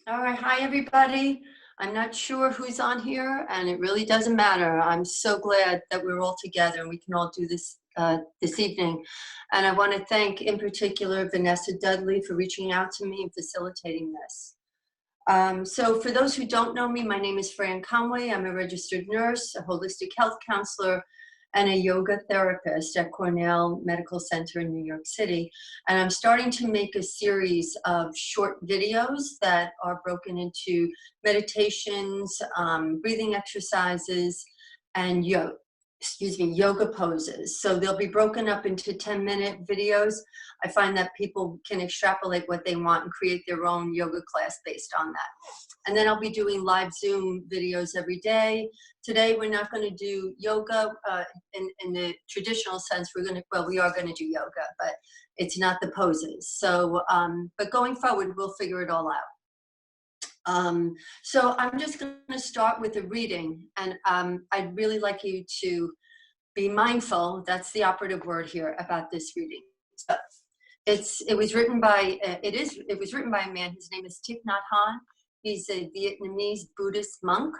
All right, hi everybody. I'm not sure who's on here, and it really doesn't matter. I'm so glad that we're all together and we can all do this this evening. And I want to thank, in particular, Vanessa Dudley for reaching out to me and facilitating this. So for those who don't know me, my name is Fran Conway. I'm a registered nurse, a holistic health counselor, and a yoga therapist at Cornell Medical Center in New York City. And I'm starting to make a series of short videos that are broken into meditations, breathing exercises, and yoga poses. So they'll be broken up into 10-minute videos. I find that people can extrapolate what they want and create their own yoga class based on that. And then I'll be doing live Zoom videos every day. Today, we're not going to do yoga in the traditional sense. We are going to do yoga, but it's not the poses. So, but going forward, we'll figure it all out. So I'm just going to start with a reading, and I'd really like you to be mindful. That's the operative word here about this reading. So it was written by a man. His name is Thich Nhat Hanh. He's a Vietnamese Buddhist monk,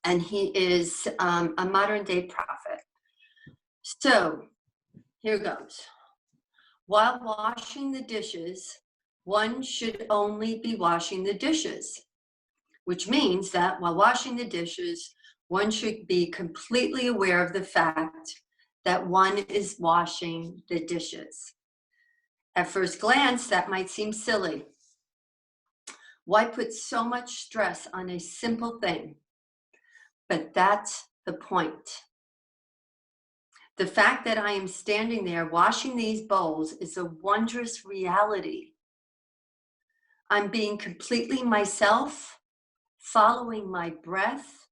and he is a modern day prophet. So here goes. While washing the dishes, one should only be washing the dishes, which means that while washing the dishes, one should be completely aware of the fact that one is washing the dishes. At first glance, that might seem silly. Why put so much stress on a simple thing? But that's the point. The fact that I am standing there washing these bowls is a wondrous reality. I'm being completely myself, following my breath,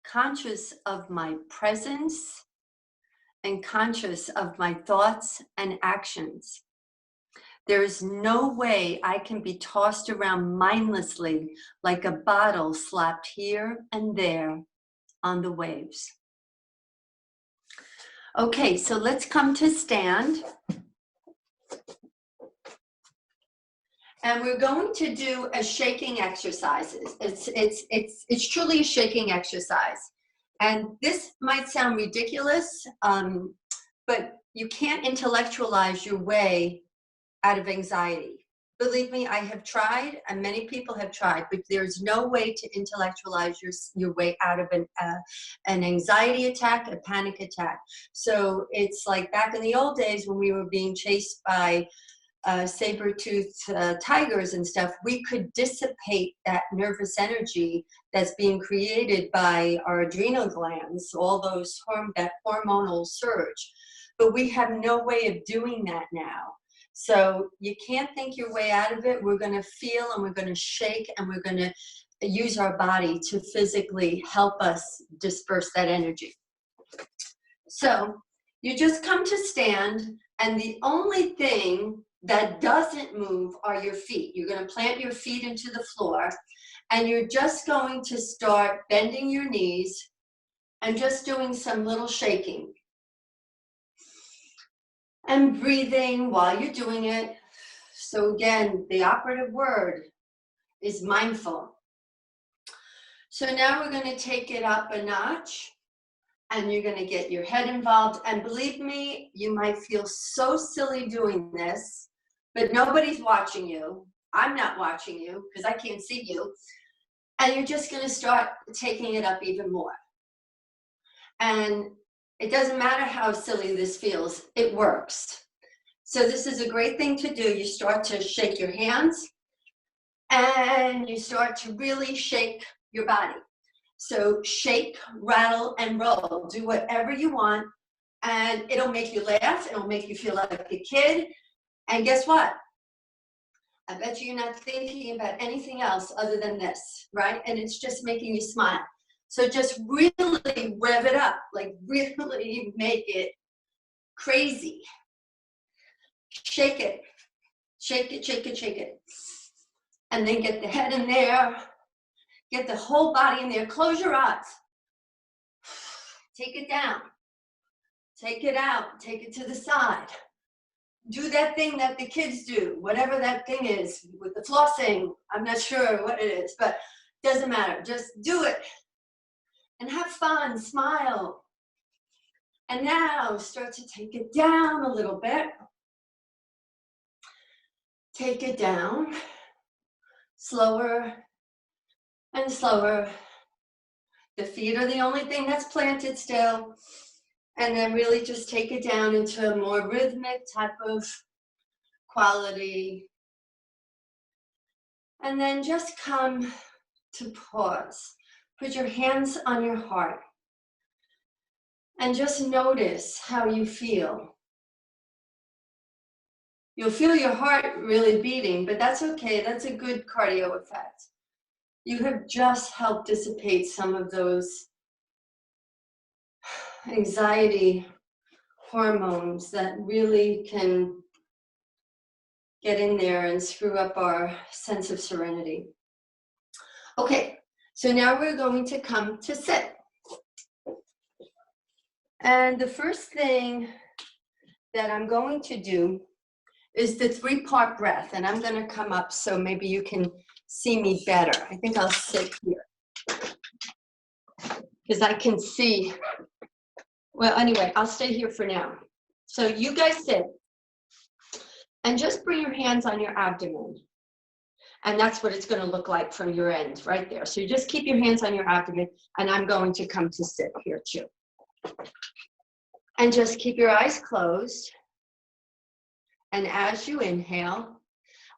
conscious of my presence, and conscious of my thoughts and actions. There is no way I can be tossed around mindlessly like a bottle slapped here and there on the waves. Okay, so let's come to stand. And we're going to do a shaking exercise. It's truly a shaking exercise. And this might sound ridiculous, but you can't intellectualize your way out of anxiety. Believe me, I have tried, and many people have tried, but there's no way to intellectualize your way out of an anxiety attack, a panic attack. So it's like back in the old days when we were being chased by saber-toothed tigers and stuff, we could dissipate that nervous energy that's being created by our adrenal glands, all those that hormonal surge. But we have no way of doing that now. So you can't think your way out of it. We're going to feel and we're going to shake and we're going to use our body to physically help us disperse that energy. So you just come to stand, and the only thing that doesn't move are your feet. You're going to plant your feet into the floor, and you're just going to start bending your knees and just doing some little shaking and breathing while you're doing it. So again, the operative word is mindful. So now we're going to take it up a notch, and you're going to get your head involved. And believe me, you might feel so silly doing this, but nobody's watching you. I'm not watching you because I can't see you. And you're just going to start taking it up even more. And it doesn't matter how silly this feels, it works. So this is a great thing to do. You start to shake your hands and you start to really shake your body. So shake, rattle, and roll. Do whatever you want, and it'll make you laugh. It'll make you feel like a kid. And guess what? I bet you're not thinking about anything else other than this, right? And it's just making you smile. So just really rev it up, like really make it crazy. Shake it, shake it, shake it, shake it. And then get the head in there, get the whole body in there. Close your eyes. Take it down, take it out, take it to the side. do that thing that the kids do, whatever that thing is with the flossing. I'm not sure what it is, but it doesn't matter. Just do it and have fun, smile. And now start to take it down a little bit. Take it down, slower and slower. The feet are the only thing that's planted still. And then really just take it down into a more rhythmic type of quality. And then just come to pause. Put your hands on your heart. And just notice how you feel. You'll feel your heart really beating, but that's okay. That's a good cardio effect. You have just helped dissipate some of those anxiety hormones that really can get in there and screw up our sense of serenity. Okay, so now we're going to come to sit. And the first thing that I'm going to do is the 3-part breath. And I'm going to come up so maybe you can see me better. I think I'll sit here because I can see. Well, anyway, I'll stay here for now. So you guys sit and just bring your hands on your abdomen. And that's what it's going to look like from your end right there. So you just keep your hands on your abdomen, and I'm going to come to sit here too. And just keep your eyes closed. And as you inhale,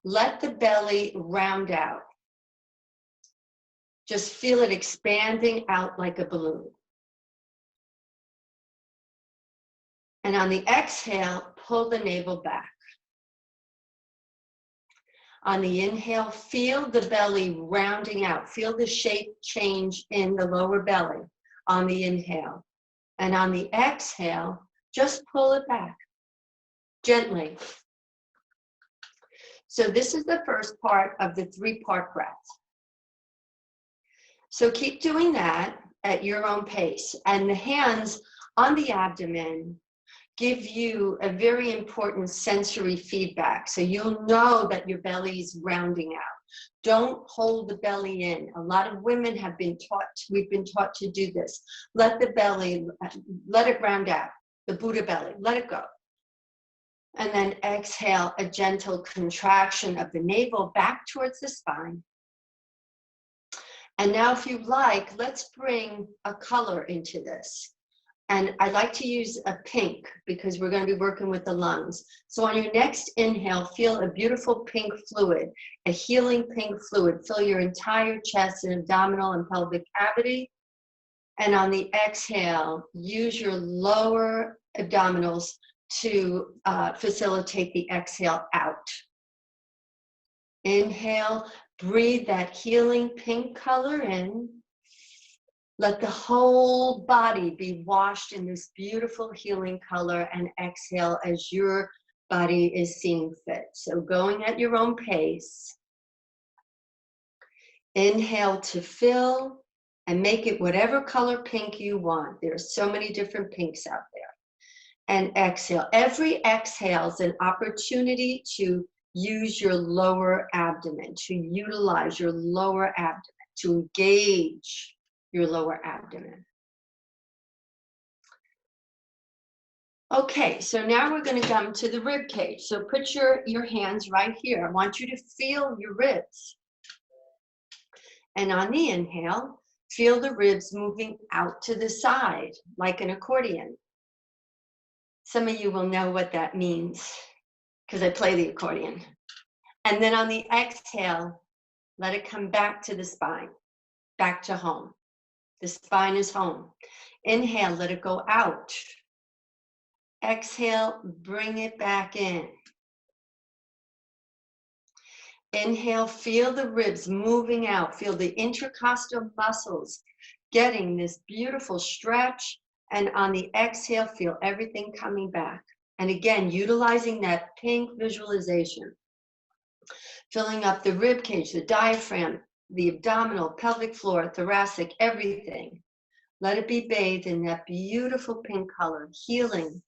let the belly round out. Just feel it expanding out like a balloon. And on the exhale, pull the navel back. On the inhale, feel the belly rounding out. Feel the shape change in the lower belly on the inhale. And on the exhale, just pull it back gently. So this is the first part of the 3-part breath. So keep doing that at your own pace. And the hands on the abdomen give you a very important sensory feedback. So you'll know that your belly's rounding out. Don't hold the belly in. A lot of women have been taught, we've been taught to do this. Let the belly, let it round out, the Buddha belly, let it go. And then exhale, a gentle contraction of the navel back towards the spine. And now if you like, let's bring a color into this. And I like to use a pink because we're going to be working with the lungs. So on your next inhale, feel a beautiful pink fluid, a healing pink fluid. Fill your entire chest and abdominal and pelvic cavity. And on the exhale, use your lower abdominals to facilitate the exhale out. Inhale, breathe that healing pink color in. Let the whole body be washed in this beautiful healing color, and exhale as your body is seeing fit. So going at your own pace. Inhale to fill and make it whatever color pink you want. There's so many different pinks out there. And exhale. Every exhale is an opportunity to use your lower abdomen, to utilize your lower abdomen, to engage your lower abdomen. Okay, so now we're going to come to the rib cage. So put your hands right here. I want you to feel your ribs. And on the inhale, feel the ribs moving out to the side like an accordion. Some of you will know what that means because I play the accordion. And then on the exhale, let it come back to the spine, back to home. The spine is home. Inhale, let it go out. Exhale, bring it back in. Inhale, feel the ribs moving out. Feel the intercostal muscles getting this beautiful stretch. And on the exhale, feel everything coming back. And again, utilizing that pink visualization. Filling up the rib cage, the diaphragm, the abdominal, pelvic floor, thoracic, everything. Let it be bathed in that beautiful pink color, healing.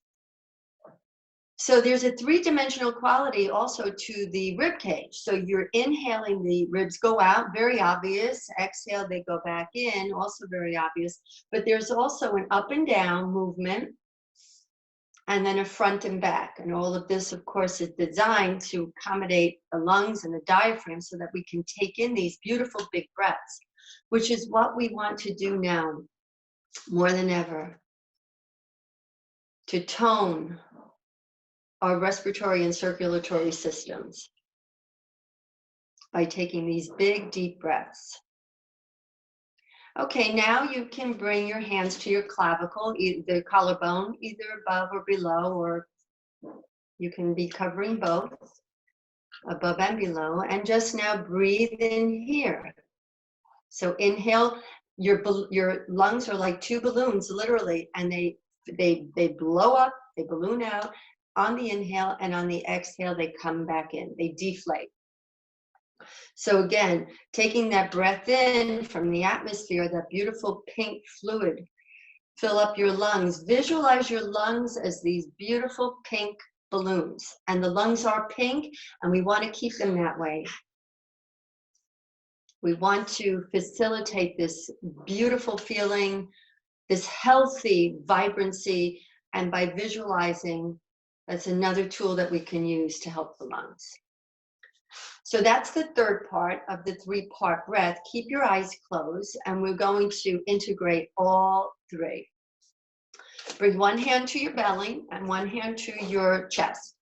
So there's a three-dimensional quality also to the rib cage. So you're inhaling, the ribs go out, very obvious. Exhale, they go back in, also very obvious. But there's also an up and down movement, and then a front and back. And all of this, of course, is designed to accommodate the lungs and the diaphragm so that we can take in these beautiful big breaths, which is what we want to do now more than ever, to tone our respiratory and circulatory systems by taking these big, deep breaths. Okay, now you can bring your hands to your clavicle, the collarbone, either above or below, or you can be covering both, above and below, and just now breathe in here. So inhale, your lungs are like two balloons, literally, and they blow up, they balloon out on the inhale, and on the exhale, they come back in, they deflate. So again, taking that breath in from the atmosphere, that beautiful pink fluid, fill up your lungs. Visualize your lungs as these beautiful pink balloons. And the lungs are pink, and we want to keep them that way. We want to facilitate this beautiful feeling, this healthy vibrancy, and by visualizing, that's another tool that we can use to help the lungs. So that's the third part of the three-part breath. Keep your eyes closed, and we're going to integrate all three. Bring one hand to your belly and one hand to your chest.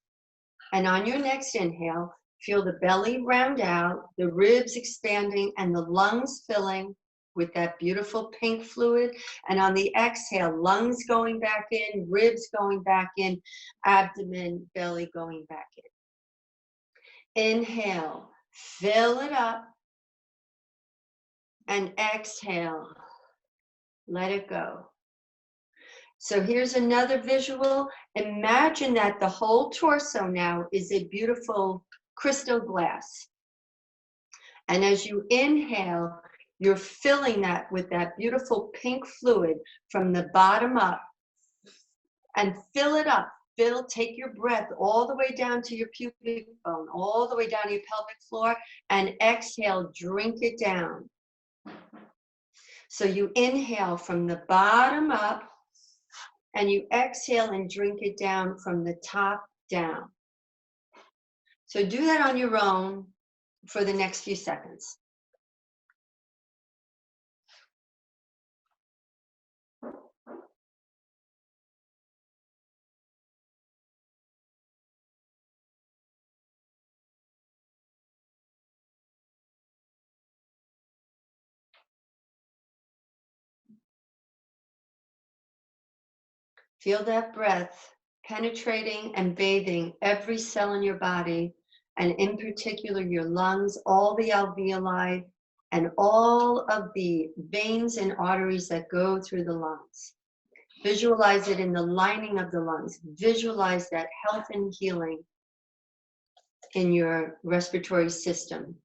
And on your next inhale, feel the belly round out, the ribs expanding, and the lungs filling with that beautiful pink fluid. And on the exhale, lungs going back in, ribs going back in, abdomen, belly going back in. Inhale, fill it up, and exhale, let it go. So here's another visual. Imagine that the whole torso now is a beautiful crystal glass. And as you inhale, you're filling that with that beautiful pink fluid from the bottom up, and fill it up. Take your breath all the way down to your pubic bone, all the way down to your pelvic floor, and exhale, drink it down. So you inhale from the bottom up, and you exhale and drink it down from the top down. So do that on your own for the next few seconds. Feel that breath penetrating and bathing every cell in your body, and in particular your lungs, all the alveoli, and all of the veins and arteries that go through the lungs. Visualize it in the lining of the lungs. Visualize that health and healing in your respiratory system.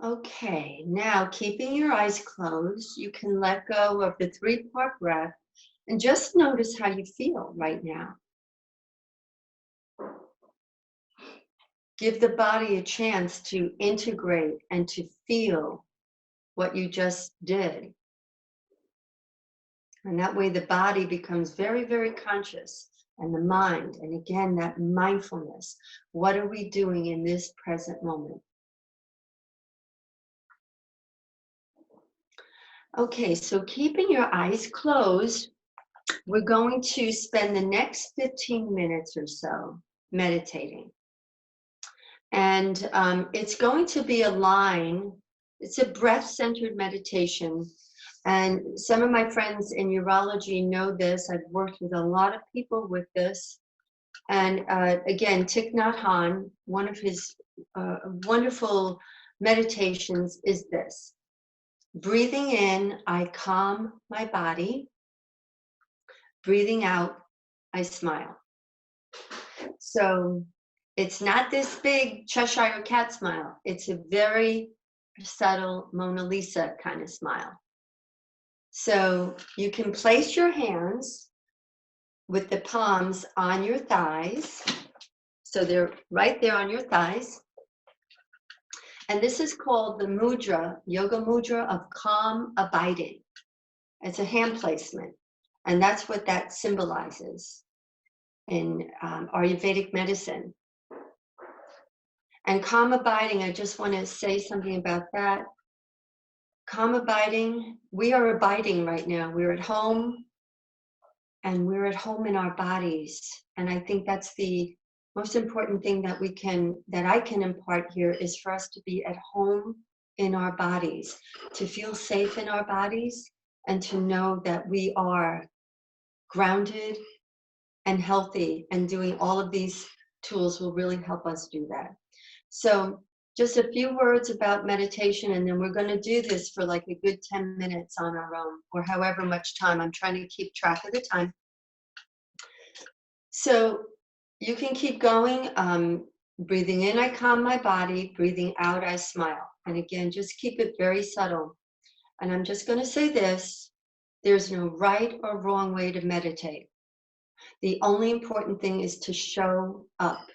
Okay, now keeping your eyes closed, you can let go of the three-part breath and just notice how you feel right now. Give the body a chance to integrate and to feel what you just did. And that way the body becomes very, very conscious, and the mind, and again, that mindfulness. What are we doing in this present moment? Okay, so keeping your eyes closed, we're going to spend the next 15 minutes or so meditating. And it's going to be it's a breath-centered meditation. And some of my friends in urology know this. I've worked with a lot of people with this. And again, Thich Nhat Hanh, one of his wonderful meditations is this. Breathing in, I calm my body. Breathing out, I smile. So it's not this big Cheshire cat smile. It's a very subtle Mona Lisa kind of smile. So you can place your hands with the palms on your thighs. So they're right there on your thighs. And this is called the mudra, yoga mudra of calm abiding. It's a hand placement. And that's what that symbolizes in Ayurvedic medicine. And calm abiding, I just want to say something about that. Calm abiding, we are abiding right now. We're at home, and we're at home in our bodies. And I think that's the most important thing that I can impart here, is for us to be at home in our bodies, to feel safe in our bodies, and to know that we are grounded and healthy, and doing all of these tools will really help us do that. So just a few words about meditation, and then we're going to do this for like a good 10 minutes on our own, or however much time. I'm trying to keep track of the time. So you can keep going. Breathing in, I calm my body. Breathing out, I smile. And again, just keep it very subtle. And I'm just going to say this: there's no right or wrong way to meditate. The only important thing is to show up,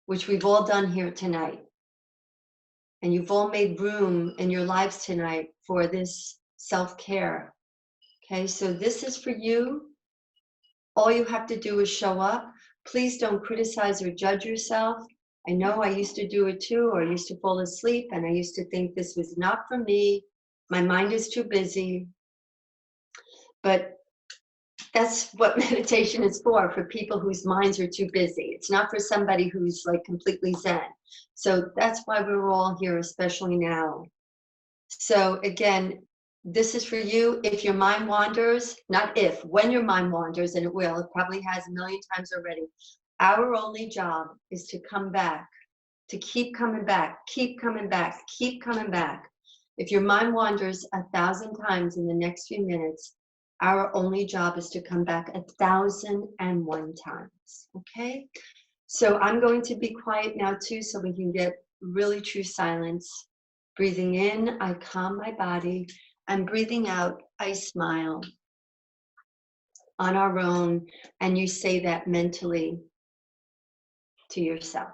which we've all done here tonight. And you've all made room in your lives tonight for this self-care. Okay, so this is for you. All you have to do is show up. Please don't criticize or judge yourself. I know I used to do it too, or I used to fall asleep, and I used to think this was not for me. My mind is too busy. But that's what meditation is for people whose minds are too busy. It's not for somebody who's like completely zen. So that's why we're all here, especially now. So again, this is for you. If your mind wanders, not if, when your mind wanders, and it will, it probably has a million times already, our only job is to come back, to keep coming back, keep coming back, keep coming back. If your mind wanders 1,000 times in the next few minutes, our only job is to come back 1,001 times, okay? So I'm going to be quiet now too, so we can get really true silence. Breathing in, I calm my body, and breathing out, I smile on our own, and you say that mentally to yourself.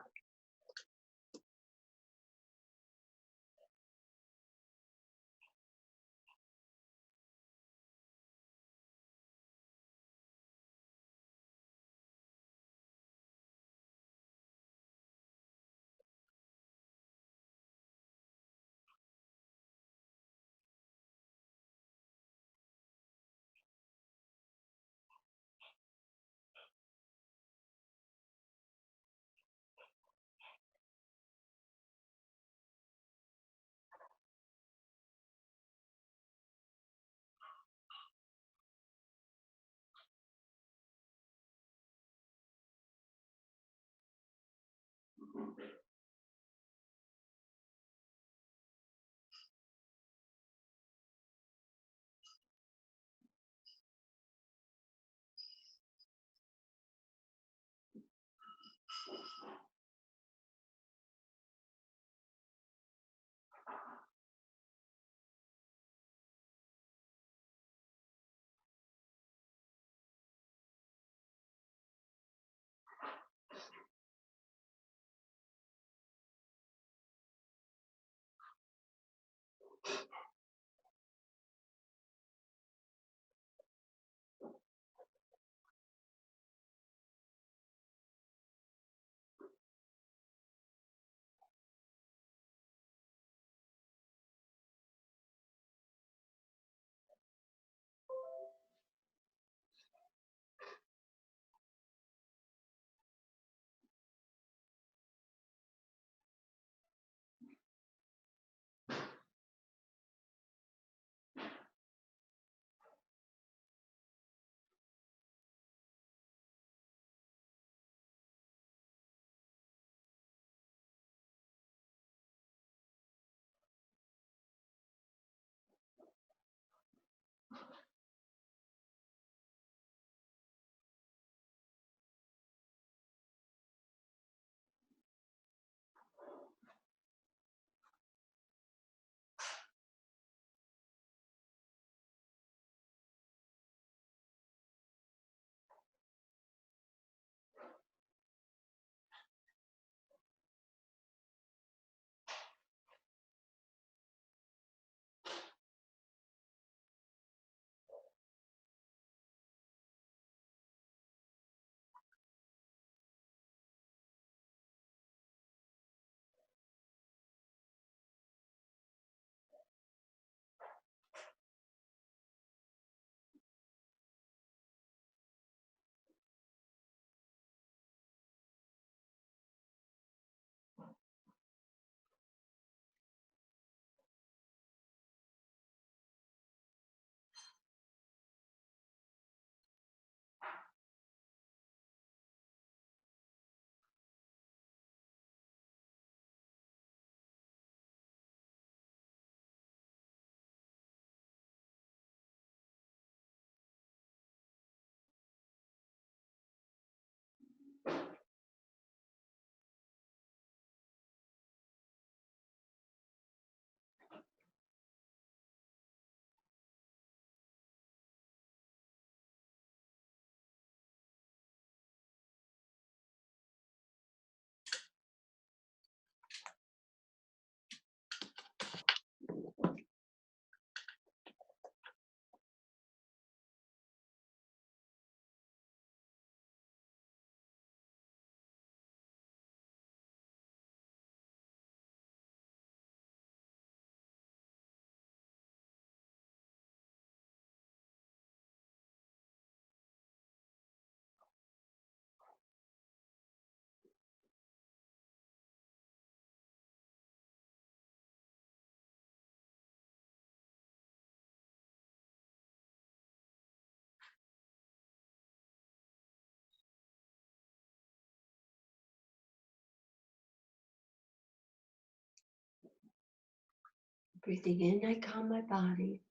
Breathing in, I calm my body.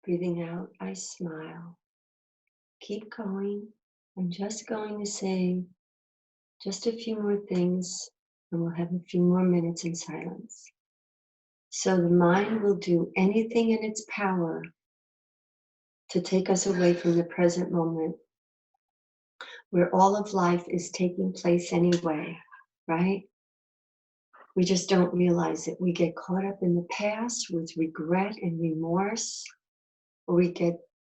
Breathing out, I smile. Keep going. I'm just going to say just a few more things, and we'll have a few more minutes in silence. So the mind will do anything in its power to take us away from the present moment, where all of life is taking place anyway, right? We just don't realize it. We get caught up in the past with regret and remorse, or we get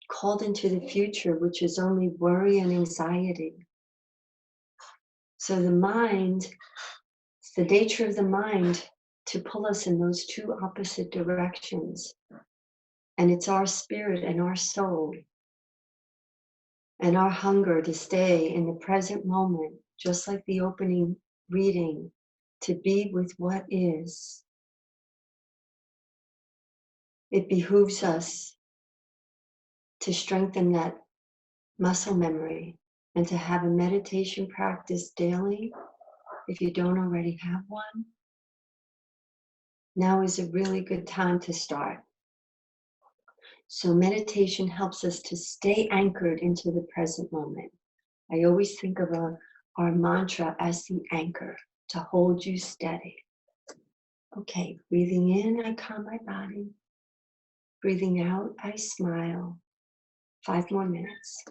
called into the future, which is only worry and anxiety. So the mind, it's the nature of the mind to pull us in those two opposite directions. And it's our spirit and our soul and our hunger to stay in the present moment, just like the opening reading, to be with what is. It behooves us to strengthen that muscle memory and to have a meditation practice daily. If you don't already have one, now is a really good time to start. So meditation helps us to stay anchored into the present moment. I always think of our mantra as the anchor to hold you steady. Okay, breathing in, I calm my body. Breathing out, I smile. 5 more minutes.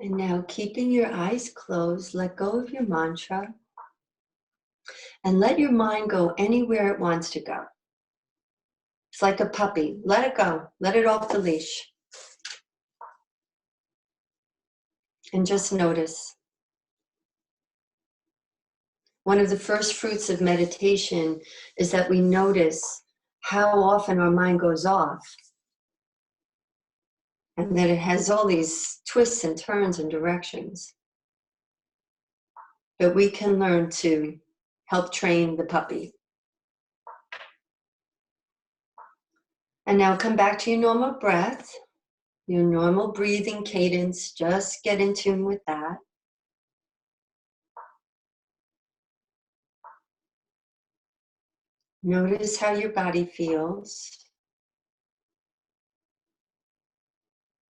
And now, keeping your eyes closed, let go of your mantra and let your mind go anywhere it wants to go. It's like a puppy. Let it go. Let it off the leash. And just notice. One of the first fruits of meditation is that we notice how often our mind goes off. And that it has all these twists and turns and directions. But we can learn to help train the puppy. And now come back to your normal breath, your normal breathing cadence. Just get in tune with that. Notice how your body feels.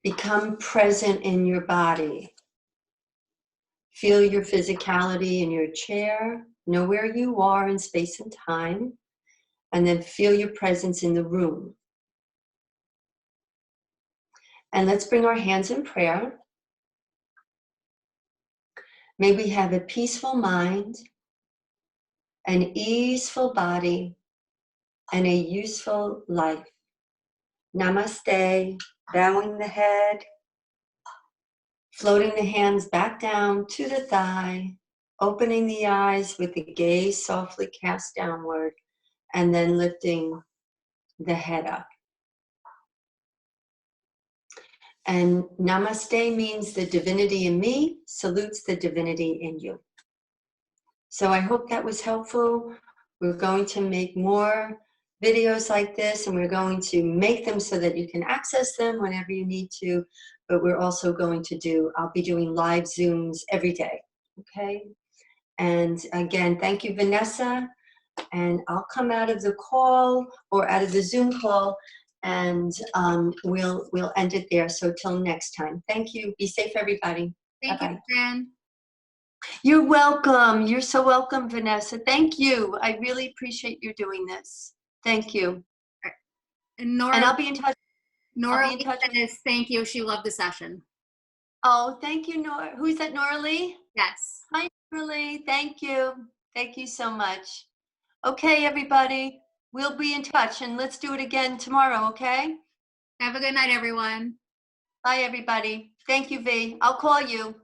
Become present in your body. Feel your physicality in your chair. Know where you are in space and time. And then feel your presence in the room. And let's bring our hands in prayer. May we have a peaceful mind, an easeful body, and a useful life. Namaste. Bowing the head, floating the hands back down to the thigh, opening the eyes with the gaze softly cast downward, and then lifting the head up. And Namaste means the divinity in me salutes the divinity in you. So I hope that was helpful. We're going to make more videos like this, and we're going to make them so that you can access them whenever you need to. But we're also going to I'll be doing live Zooms every day, okay? And again, thank you, Vanessa. And I'll come out of the call or out of the Zoom call, and we'll end it there. So till next time. Thank you. Be safe, everybody. Thank you, Fran. You're welcome. You're so welcome, Vanessa. Thank you. I really appreciate you doing this. Thank you. And Nora, and I'll be in touch. Nora says thank you. She loved the session. Oh, thank you, Nora. Who's that, Nora Lee? Yes. Hi, Nora Lee. Thank you. Thank you so much. Okay, everybody. We'll be in touch, and let's do it again tomorrow, okay? Have a good night, everyone. Bye, everybody. Thank you, V. I'll call you.